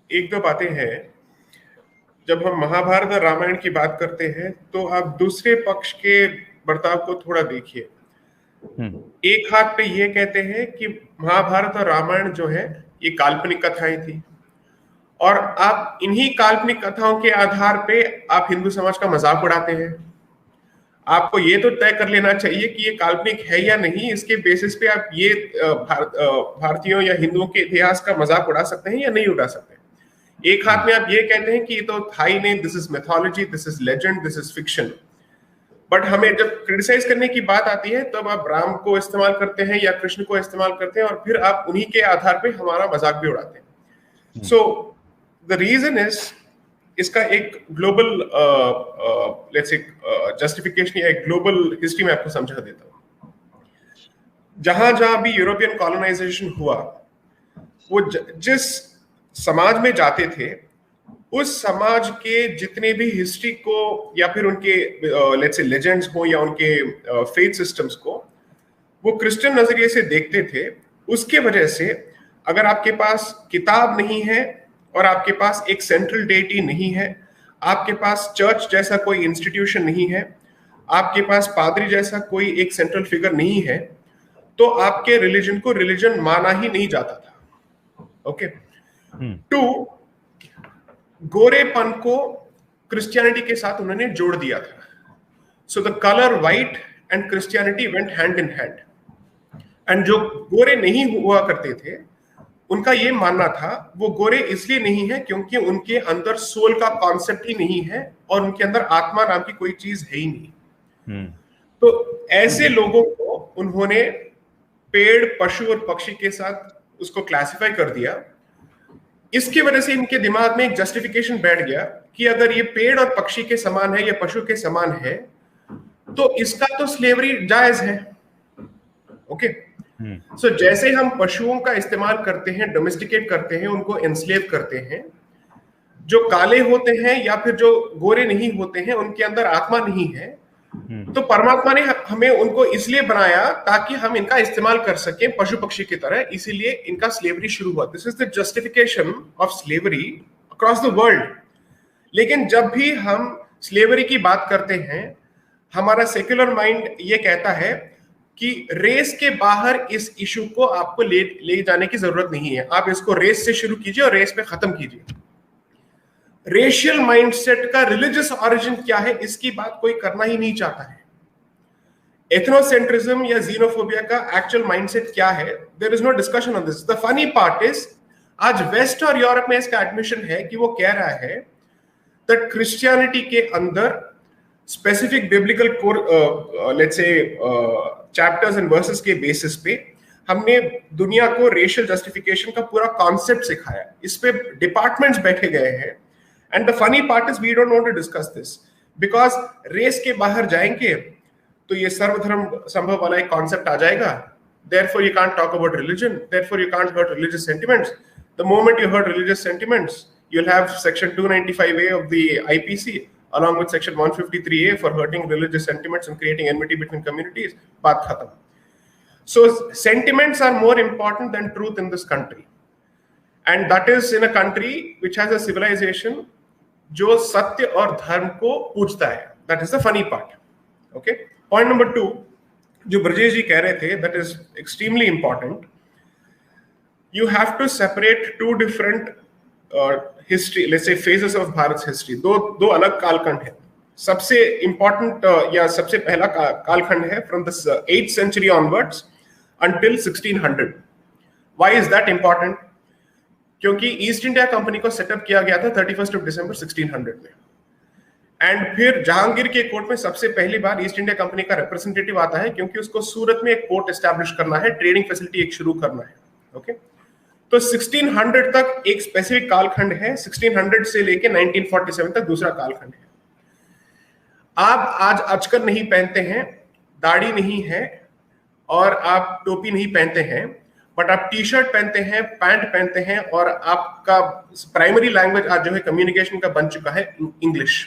एक दो बातें हैं। जब हम महाभारत और रामायण की बात करते हैं तो आप दूसरे पक्ष के बर्ताव को थोड़ा देखिए। एक हाथ पे ये कहते हैं कि महाभारत और रामायण जो है ये काल्पनिक कथाएं थी, और आप इन्हीं काल्पनिक कथाओं के आधार पे आप हिंदू समाज का मजाक उड़ाते हैं। आपको ये तो तय कर लेना चाहिए कि ये काल्पनिक है या नहीं। इसके बेसिस पे आप ये भारतीयों या हिंदुओं के इतिहास का मजाक उड़ा सकते हैं या नहीं उड़ा सकते। एक हाथ में आप ये कहते हैं कि ये तो था ही नहीं, this is mythology, this is legend, this is fiction. But हमें जब क्रिटिसाइज करने की बात आती है तब आप राम को इस्तेमाल करते हैं या कृष्ण को इस्तेमाल करते हैं, और फिर आप उन्हीं के आधार पे हमारा मजाक भी उड़ाते हैं। सो द रीजन इज, इसका एक ग्लोबल लेट्स से जस्टिफिकेशन या एक ग्लोबल हिस्ट्री में आपको समझा देता हूं। जहां जहां भी यूरोपियन कॉलोनाइजेशन हुआ, वो जिस समाज में जाते थे उस समाज के जितने भी हिस्ट्री को या फिर उनके लेट्स से लेजेंड्स हो या उनके फेथ सिस्टम्स को वो क्रिश्चियन नजरिए से देखते थे। उसके वजह से अगर आपके पास किताब नहीं है और आपके पास एक सेंट्रल डेटी नहीं है, आपके पास चर्च जैसा कोई इंस्टीट्यूशन नहीं है, आपके पास पादरी जैसा कोई एक सेंट्रल फिगर नहीं है, तो आपके रिलीजन को रिलीजन माना ही नहीं जाता था। ओके। टू, गोरेपन को क्रिश्चियनिटी के साथ उन्होंने जोड़ दिया था। So the colour white and Christianity went hand in hand. And जो गोरे नहीं हुआ करते थे उनका ये मानना था वो गोरे इसलिए नहीं है क्योंकि उनके अंदर सोल का कॉन्सेप्ट ही नहीं है और उनके अंदर आत्मा नाम की कोई चीज है ही नहीं। तो ऐसे लोगों को उन्होंने पेड़, पशु और पक्षी के साथ उसको क्लासिफाई कर दिया। इसकी वजह से इनके दिमाग में एक जस्टिफिकेशन बैठ गया कि अगर ये पेड़ और पक्षी के समान है या पशु के समान है तो इसका तो स्लेवरी जायज है। ओके। सो जैसे हम पशुओं का इस्तेमाल करते हैं, डोमेस्टिकेट करते हैं, उनको एनस्लेव करते हैं, जो काले होते हैं या फिर जो गोरे नहीं होते हैं उनके अंदर आत्मा नहीं है, तो परमात्मा ने हमें उनको इसलिए बनाया ताकि हम इनका इस्तेमाल कर सकें पशु पक्षी की तरह, इसीलिए इनका स्लेवरी शुरू हुआ। This is the justification of slavery across the world. लेकिन जब भी हम स्लेवरी की बात करते हैं, हमारा सेक्युलर माइंड ये कहता है कि रेस के बाहर इस इशू को आपको ले जाने की जरूरत नहीं है। आप इसको रेस से शुरू कीजिए और रेस पे खत्म कीजिए। रेशियल माइंडसेट का रिलीजियस ऑरिजिन क्या है इसकी बात कोई करना ही नहीं चाहता है। एथनोसेंट्रिज्म या जीनोफोबिया का एक्चुअल माइंडसेट क्या है, there is no discussion on this. The funny part is, आज वेस्ट और यूरोप में इसका एडमिशन है कि वो कह रहा है दैट क्रिश्चियनिटी के अंदर specific biblical let's say chapters and versus के बेसिस पे हमने दुनिया को रेशियल जस्टिफिकेशन का पूरा कॉन्सेप्ट सिखाया। इस पे डिपार्टमेंट्स बैठे गए हैं। And the funny part is we don't want to discuss this because race के बाहर जाएंगे तो ये सर्वधर्म संभव वाला एक कॉन्सेप्ट आ जाएगा। Therefore you can't talk about religion, therefore you can't hurt religious sentiments. The moment you hurt religious sentiments, you'll have section 295A of the IPC along with section 153A for hurting religious sentiments and creating enmity between communities. Baat khatam. So sentiments are more important than truth in this country, and that is in a country which has a civilization जो सत्य और धर्म को पूजता है। That is the funny part. Okay. Point number 2, जो ब्रजेश जी कह रहे थे, that is extremely important. You have to separate two different history, let's say phases of Bharat's history. दो अलग कालखंड है। सबसे important या सबसे पहला कालखंड है from the 8th century onwards until 1600. Why is that important? क्योंकि ईस्ट इंडिया कंपनी को सेटअप किया गया था 31 दिसंबर 1600 में। एंड फिर जहांगीर के कोर्ट में सबसे पहली बार ईस्ट इंडिया कंपनी का रिप्रेजेंटेटिव आता है क्योंकि उसको सूरत में एक पोर्ट एस्टैब्लिश करना है, ट्रेडिंग फैसिलिटी एक शुरू करना है। ओके। तो 1600 तक एक स्पेसिफिक कालखंड है, 1600 से लेके 1947 तक दूसरा कालखंड है। आप आज अचकन नहीं पहनते हैं, दाढ़ी नहीं है और आप टोपी नहीं पहनते हैं, बट आप टी शर्ट पहनते हैं, पैंट पहनते हैं, और आपका प्राइमरी लैंग्वेज आज जो है कम्युनिकेशन का बन चुका है इंग्लिश।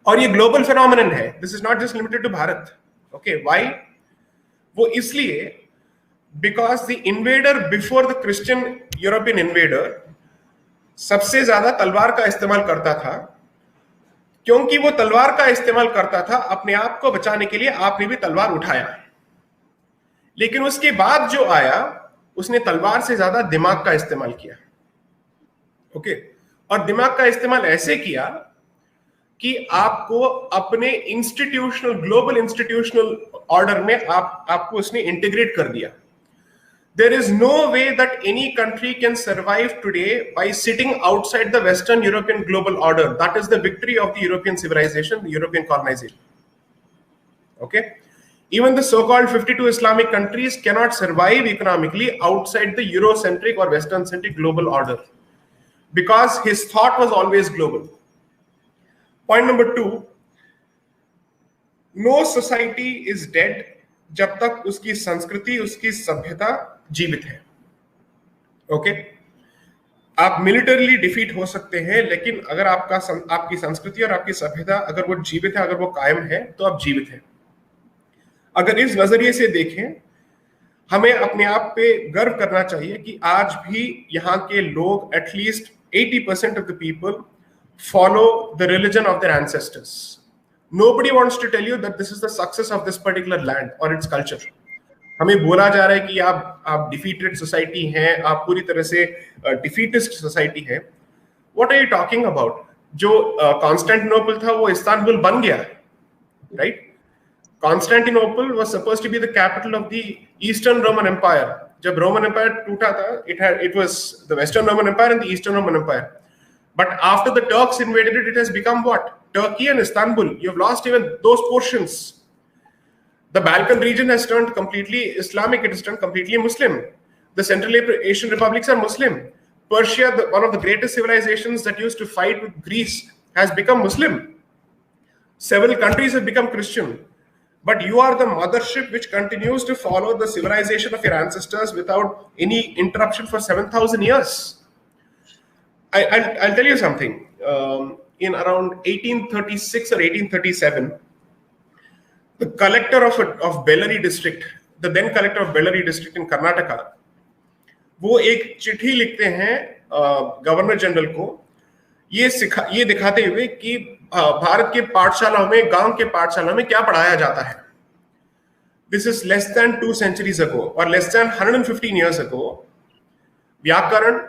और ये ग्लोबल फिनोमिनन है, this is not just limited to Bharat. Okay, why? वो इसलिए because the invader before the Christian European invader सबसे ज्यादा तलवार का इस्तेमाल करता था, क्योंकि वो तलवार का इस्तेमाल करता था अपने आप को बचाने के लिए, आपने भी तलवार उठाया। लेकिन उसके बाद जो आया उसने तलवार से ज्यादा दिमाग का इस्तेमाल किया। ओके, और दिमाग का इस्तेमाल ऐसे किया कि आपको अपने इंस्टीट्यूशनल, ग्लोबल इंस्टीट्यूशनल ऑर्डर में आपको उसने इंटीग्रेट कर दिया। There is no way that any country can survive today by sitting outside the Western European global order. That is the victory of the European civilization, the European colonization. Okay? Even the so-called 52 Islamic countries cannot survive economically outside the Eurocentric or Western-centric global order, because his thought was always global. Point number 2, no society is dead जब तक उसकी संस्कृति, उसकी सभ्यता जीवित है। Okay, आप militarily defeat हो सकते हैं, लेकिन अगर आपकी संस्कृति और आपकी सभ्यता अगर वो जीवित है, अगर वो कायम है, तो आप जीवित हैं। अगर इस नजरिए से देखें, हमें अपने आप पे गर्व करना चाहिए कि आज भी यहाँ के लोग, at least 80% of the people follow the religion of their ancestors. Nobody wants to tell you that this is the success of this particular land or its culture. हमें बोला जा रहा है कि आप डिफीटेड सोसाइटी हैं, आप पूरी तरह से डिफीटिस्ट सोसाइटी है। What are you talking about? जो कॉन्स्टेंटिनोपल था वो इस्तांबुल बन गया, right? Constantinople was supposed to be the capital of the Eastern Roman Empire. जब रोमन एम्पायर टूटा था, it was the Western Roman Empire and the Eastern Roman Empire. But after the Turks invaded it, it has become what? Turkey and Istanbul. You have lost even those portions. The Balkan region has turned completely Islamic. It has turned completely Muslim. The Central Asian republics are Muslim. Persia, one of the greatest civilizations that used to fight with Greece, has become Muslim. Several countries have become Christian. But you are the mothership which continues to follow the civilization of your ancestors without any interruption for 7,000 years. I'll tell you something. In around 1836 or 1837, the collector of Bellary district, the then collector of Bellary district in Karnataka, वो एक चिट्ठी लिखते हैं governor general को, ये दिखाते हुए कि भारत के पाठशालाओं में, गांव के पाठशालाओं में क्या पढ़ाया जाता है। This is less than 2 centuries ago or less than 115 years ago. व्याकरण,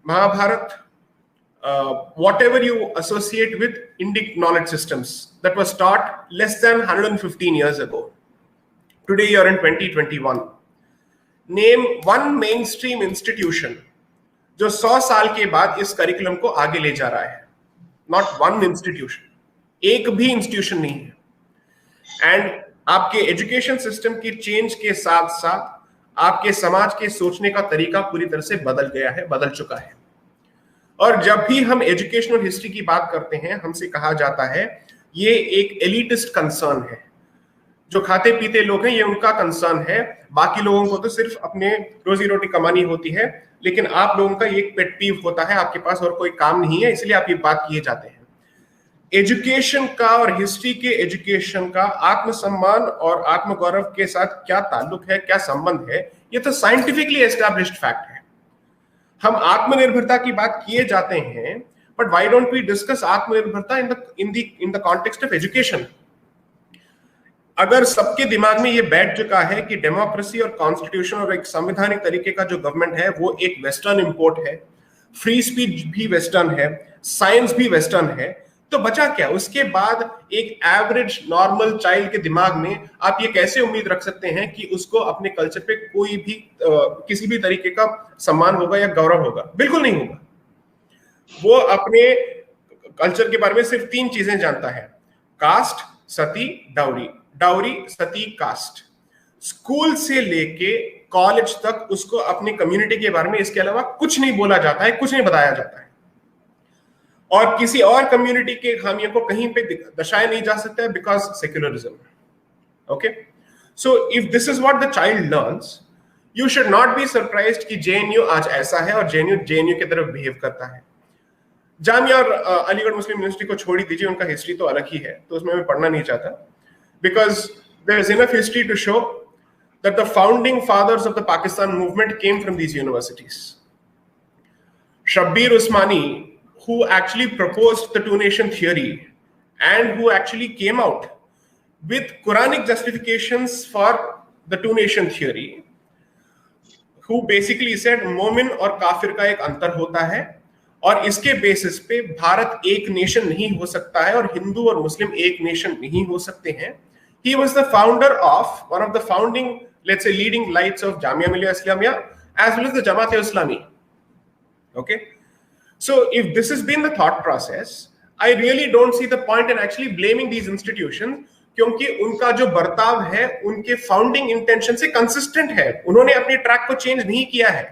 Mahabharat, whatever you associate with Indic knowledge systems, that was taught less than 115 years ago. Today you are in 2021. Name one mainstream institution जो 100 साल के बाद इस curriculum को आगे ले जा रहा है। Not one institution, एक भी इंस्टीट्यूशन नहीं है। एंड आपके एजुकेशन सिस्टम की चेंज के साथ साथ आपके समाज के सोचने का तरीका पूरी तरह से बदल गया है, बदल चुका है। और जब भी हम एजुकेशनल हिस्ट्री की बात करते हैं, हमसे कहा जाता है ये एक एलिटिस्ट कंसर्न है। जो खाते पीते लोग हैं ये उनका कंसर्न है, बाकी लोगों को तो सिर्फ अपने रोजी रोटी कमानी होती है। लेकिन आप लोगों का एक पेट पीव होता है, आपके पास और कोई काम नहीं है, इसलिए आप ये बात किए जाते हैं। एजुकेशन का और हिस्ट्री के एजुकेशन का आत्मसम्मान और आत्मगौरव के साथ क्या ताल्लुक है, क्या संबंध है, ये तो साइंटिफिकली एस्टैब्लिश्ड फैक्ट है। हम आत्मनिर्भरता की बात किए जाते हैं, but why don't we discuss आत्मनिर्भरता in the context of education? अगर सबके दिमाग में ये बैठ चुका है कि डेमोक्रेसी और कॉन्स्टिट्यूशन और एक संवैधानिक तरीके का जो गवर्नमेंट है वो एक वेस्टर्न इंपोर्ट है, फ्री स्पीच भी वेस्टर्न है, साइंस भी वेस्टर्न है, तो बचा क्या? उसके बाद एक एवरेज नॉर्मल चाइल्ड के दिमाग में आप ये कैसे उम्मीद रख सकते हैं कि उसको अपने कल्चर पे कोई भी किसी भी तरीके का सम्मान होगा या गौरव होगा? बिल्कुल नहीं होगा। वो अपने कल्चर के बारे में सिर्फ 3 चीजें जानता है: कास्ट, सती, डाउरी। डाउरी, सती, कास्ट। स्कूल से लेके कॉलेज तक उसको अपनी कम्युनिटी के बारे में इसके अलावा कुछ नहीं बोला जाता है, कुछ नहीं बताया जाता है। और किसी और कम्युनिटी के खामियों को कहीं पे दर्शाया नहीं जा सकता है, because secularism. Okay, so if this is what the child learns, you should not be surprised कि जेएनयू आज ऐसा है और जेएनयू की तरफ बिहेव करता है। जामिया और अलीगढ़ मुस्लिम यूनिवर्सिटी को छोड़ ही दीजिए, उनका हिस्ट्री तो अलग ही है, तो उसमें मैं पढ़ना नहीं चाहता, because there is enough history to show that the founding fathers of the Pakistan movement came from these universities. Shabbir Usmani, who actually proposed the two-nation theory and who actually came out with Quranic justifications for the two-nation theory, who basically said मोमिन और काफिर का एक अंतर होता है और इसके बेसिस पे भारत एक नेशन नहीं हो सकता है और हिंदू और मुस्लिम एक नेशन नहीं हो सकते हैं. He was the founder of one of the founding, let's say, leading lights of Jamia Millia Islamia as well as the Jamaat-e-Islami. Okay, so if this has been the thought process, I really don't see the point in actually blaming these institutions, क्योंकि उनका जो बर्ताव है उनके founding intention से consistent है. उन्होंने अपनी ट्रैक को चेंज नहीं किया है.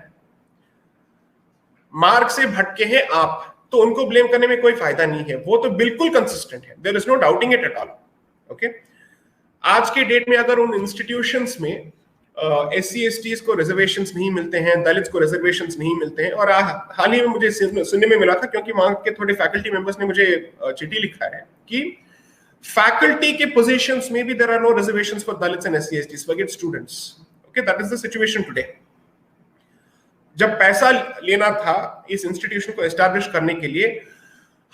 मार्ग से भटके हैं आप, तो उनको ब्लेम करने में कोई फायदा नहीं है. वो तो बिल्कुल कंसिस्टेंट है. There is no doubting it at all. Okay, आज के डेट में अगर उन इंस्टीट्यूशंस में SC/STs को रिजर्वेशंस नहीं मिलते हैं, दलित को रिजर्वेशंस नहीं मिलते हैं, और हाल ही में मुझे सुनने में मिला था, क्योंकि वहां के थोड़े फैकल्टी मेंबर्स ने मुझे चिट्ठी लिखा है कि faculty के positions में भी there are no reservations for Dalits and SC/STs. Forget students. Okay, that is the situation today. जब पैसा लेना था इस इंस्टीट्यूशन को एस्टैब्लिश करने के लिए,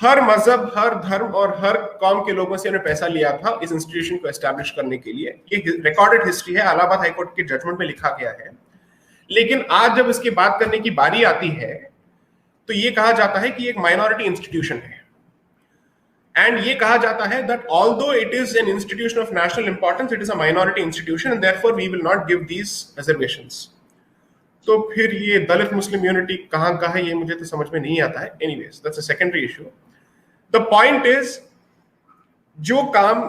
हर मजहब, हर धर्म और हर कौम के लोगों से उन्होंने पैसा लिया था इस इंस्टीट्यूशन को एस्टैब्लिश करने के लिए. ये रिकॉर्डेड हिस्ट्री है, इलाहाबाद हाईकोर्ट के जजमेंट में लिखा गया है. लेकिन आज जब इसकी बात करने की बारी आती है तो ये कहा जाता है कि एक माइनॉरिटी इंस्टीट्यूशन है. And ये कहा जाता है that although it is an institution of national importance, it is a minority institution and therefore we will not give these reservations. तो फिर ये दलित मुस्लिम यूनिटी कहाँ का है, ये मुझे तो समझ में नहीं आता है. Anyways, that's a secondary issue. The point is, जो काम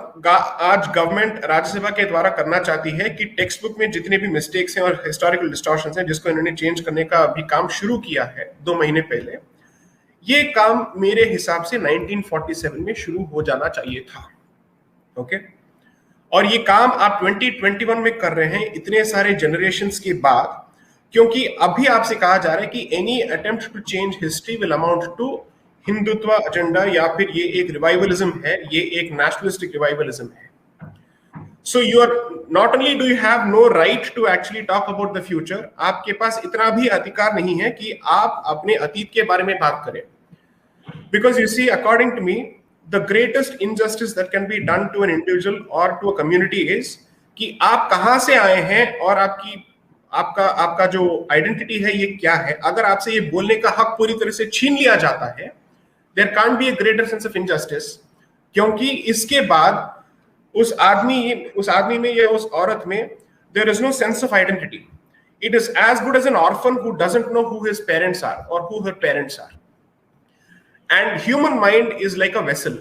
आज गवर्नमेंट राज्यसभा के द्वारा करना चाहती है कि टेक्स्ट बुक में जितने भी मिस्टेक्स हैं और हिस्टोरिकल डिस्टॉर्शंस हैं, जिसको इन्होंने चेंज करने का अभी काम शुरू किया है 2 महीने पहले, ये काम मेरे हिसाब से 1947 में शुरू हो जाना चाहिए था. ओके, और ये काम आप 2021 में कर रहे हैं इतने सारे जनरेशंस के बाद, क्योंकि अभी आपसे कहा जा रहा है कि any attempt to change history will amount to Hindutva agenda, या फिर ये एक रिवाइवलिज्म है, ये एक नेशनलिस्टिक रिवाइवलिज्म है. So you are not only do you have no right to actually talk about the future, आपके पास इतना भी अधिकार नहीं है कि आप अपने अतीत के बारे में बात करें. Because you see, according to me, the greatest injustice that can be done to an individual or to a community is कि आप कहाँ से आए हैं और आपका जो आइडेंटिटी है ये क्या है. अगर आपसे ये बोलने का हक पूरी तरह से छीन लिया जाता है, there can't be a greater sense of injustice, क्योंकि इसके बाद उस आदमी में या उस औरत में there is no sense of identity. It is as good as an orphan who doesn't know who his parents are or who her parents are. And human mind is like a vessel.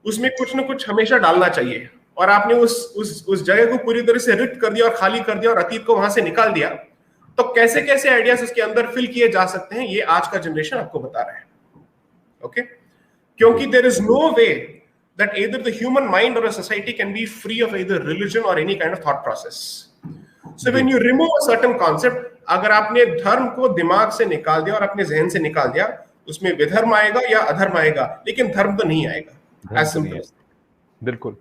उसमें कुछ ना कुछ हमेशा डालना चाहिए, और आपने उस जगह को पूरी तरह से रिक्त कर दिया और खाली कर दिया और अतीत को वहां से निकाल दिया, तो कैसे कैसे आइडियाज उसके अंदर फिल किए जा सकते हैं, ये आज का जनरेशन आपको बता रहा है. ओके, क्योंकि there is no way that either the human mind or a society can be free of either religion or any kind of thought process. So when you remove a certain concept, अगर आपने धर्म को दिमाग से निकाल दिया और अपने जहन से निकाल दिया, उसमें विधर्म आएगा या अधर्म आएगा, लेकिन धर्म तो नहीं आएगा. As simple as that. बिल्कुल.